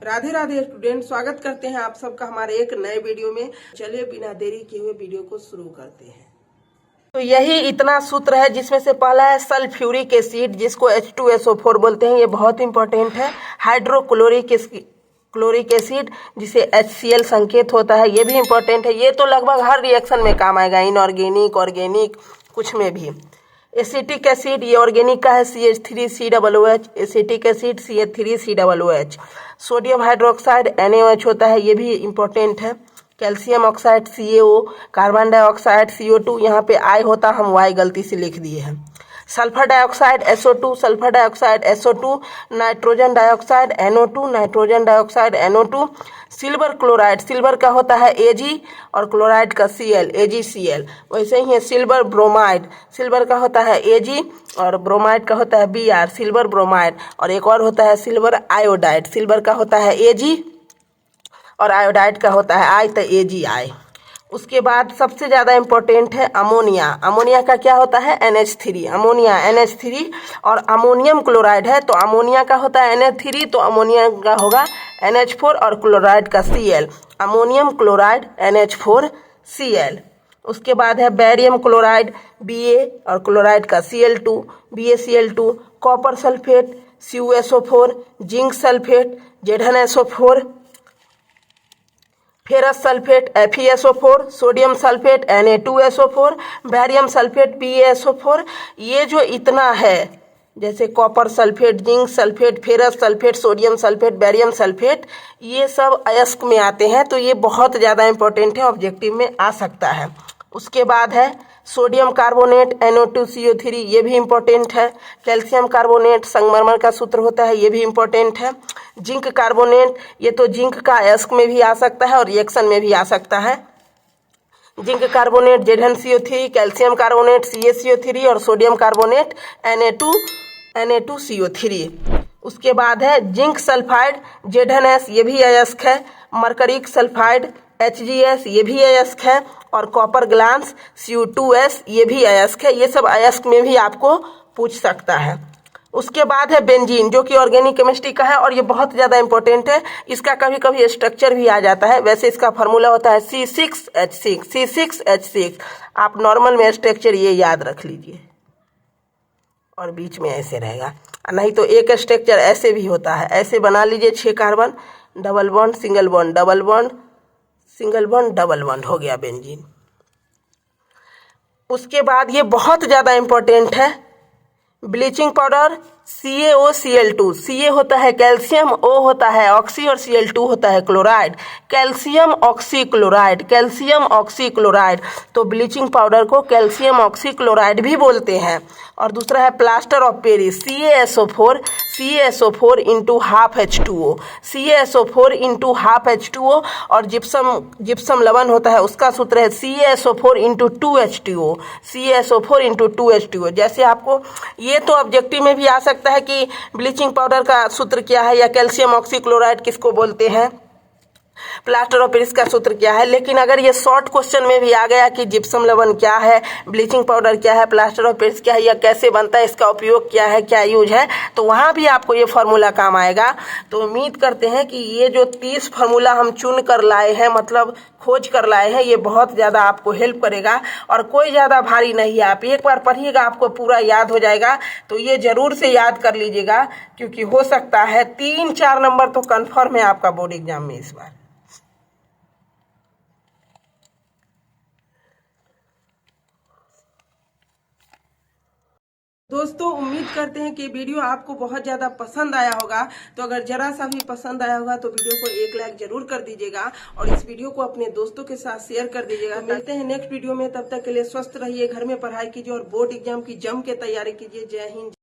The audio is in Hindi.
राधे राधे स्टूडेंट, स्वागत करते हैं आप सबका हमारे एक नए वीडियो में। चलिए बिना देरी किए हुए वीडियो को शुरू करते हैं। तो यही इतना सूत्र है जिसमें से पहला है सल्फ्यूरिक एसिड, जिसको H2SO4 बोलते हैं। ये बहुत इंपॉर्टेंट है। हाइड्रोक्लोरिक एसिड जिसे HCl संकेत होता है, ये भी इंपॉर्टेंट है। ये तो लगभग हर रिएक्शन में काम आएगा, इनऑर्गेनिक ऑर्गेनिक कुछ में भी। एसिटिक एसिड ये ऑर्गेनिक का है, CH3COOH। Acetic acid CH3COOH। Sodium hydroxide NaOH होता है, ये भी इम्पोर्टेंट है। Calcium oxide CaO, carbon dioxide CO2, यहाँ पे I होता हम Y गलती से लिख दिए हैं। Sulphur dioxide SO2, sulphur dioxide SO2, nitrogen dioxide NO2, nitrogen dioxide NO2। Silver chloride, silver का होता है Ag और क्लोराइड का Cl, AgCl। वैसे ही है सिल्वर ब्रोमाइड, सिल्वर का होता है Ag और ब्रोमाइड का होता है Br, सिल्वर ब्रोमाइड। और एक और होता है सिल्वर आयोडाइड, सिल्वर का होता है Ag और आयोडाइड का होता है I, तो AgI। उसके बाद सबसे ज़्यादा इम्पोर्टेंट है अमोनिया। अमोनिया का क्या होता है NH3, अमोनिया NH3। और अमोनियम क्लोराइड है, तो अमोनिया का होता है NH3, तो अमोनिया का होगा NH4 और क्लोराइड का Cl, अमोनियम क्लोराइड NH4Cl। उसके बाद है बैरियम क्लोराइड Ba और क्लोराइड का Cl2, BaCl2। Copper sulphate CuSO4, zinc sulphate ZnSO4, ferrous sulphate FeSO4, sodium sulphate Na2SO4, barium sulphate BaSO4। ये जो इतना है, जैसे copper sulphate, zinc sulphate, ferrous sulphate, sodium sulphate, barium sulphate, ये सब अयस्क में आते हैं, तो ये बहुत ज़्यादा इंपॉर्टेंट है, ऑब्जेक्टिव में आ सकता है। उसके बाद है सोडियम कार्बोनेट NO2CO3, ये भी इम्पोर्टेंट है। कैल्शियम कार्बोनेट संगमरमर का सूत्र होता है, ये भी इम्पोर्टेंट है। जिंक कार्बोनेट, ये तो जिंक का अयस्क में भी आ सकता है और रिएक्शन में भी आ सकता है। Zinc carbonate ZnCO3, calcium carbonate CaCO3 और सोडियम कार्बोनेट Na2CO3। उसके बाद है जिंक सल्फाइड ZnS, ये भी अयस्क है। मरकरिक सल्फाइड HgS, ये भी अयस्क है। और कॉपर ग्लांस Cu2S, ये भी अयस्क है। ये सब अयस्क में भी आपको पूछ सकता है। उसके बाद है बेंजीन, जो कि ऑर्गेनिक केमिस्ट्री का है और ये बहुत ज़्यादा इंपॉर्टेंट है। इसका कभी कभी स्ट्रक्चर भी आ जाता है। वैसे इसका फार्मूला होता है C6H6। आप नॉर्मल में स्ट्रक्चर ये याद रख लीजिए और बीच में ऐसे रहेगा, नहीं तो एक स्ट्रक्चर ऐसे भी होता है। ऐसे बना लीजिए, 6 carbon, double bond single bond, double bond single bond, double bond, हो गया बेंजीन। उसके बाद ये बहुत ज़्यादा इम्पोर्टेंट है, ब्लीचिंग पाउडर CaOCl2। Ca होता है कैल्शियम, O होता है ऑक्सी और Cl2 होता है chloride, calcium oxychloride, calcium oxychloride. तो ब्लीचिंग पाउडर को कैल्शियम ऑक्सीक्लोराइड भी बोलते हैं। और दूसरा है plaster of Paris CaSO4 into half H2O, CaSO4 into half H2O। और जिप्सम लवण होता है, उसका सूत्र है CaSO4 into 2H2O, CaSO4 into 2H2O। जैसे आपको ये तो ऑब्जेक्टिव में भी आ सकता है कि ब्लीचिंग पाउडर का सूत्र क्या है, या कैल्शियम ऑक्सीक्लोराइड किसको बोलते हैं, प्लास्टर ऑफ पेरिस का सूत्र क्या है। लेकिन अगर ये शॉर्ट क्वेश्चन में भी आ गया कि जिप्सम लवण क्या है, ब्लीचिंग पाउडर क्या है, प्लास्टर ऑफ पेरिस क्या है, या कैसे बनता है, इसका उपयोग क्या है, क्या यूज है, तो वहाँ भी आपको ये फार्मूला काम आएगा। तो उम्मीद करते हैं कि ये जो 30 फार्मूला हम चुन कर लाए हैं, मतलब खोज कर लाए हैं, ये बहुत ज़्यादा आपको हेल्प करेगा और कोई ज़्यादा भारी नहीं है। आप एक बार पढ़िएगा, आपको पूरा याद हो जाएगा। तो ये ज़रूर से याद कर लीजिएगा, क्योंकि हो सकता है 3-4 नंबर तो कन्फर्म है आपका बोर्ड एग्जाम में इस बार। दोस्तों, उम्मीद करते हैं कि वीडियो आपको बहुत ज़्यादा पसंद आया होगा। तो अगर जरा सा भी पसंद आया होगा तो वीडियो को एक लाइक जरूर कर दीजिएगा और इस वीडियो को अपने दोस्तों के साथ शेयर कर दीजिएगा। तो मिलते हैं नेक्स्ट वीडियो में, तब तक के लिए स्वस्थ रहिए, घर में पढ़ाई कीजिए और बोर्ड एग्जाम की जम के तैयारी कीजिए। जय हिंद।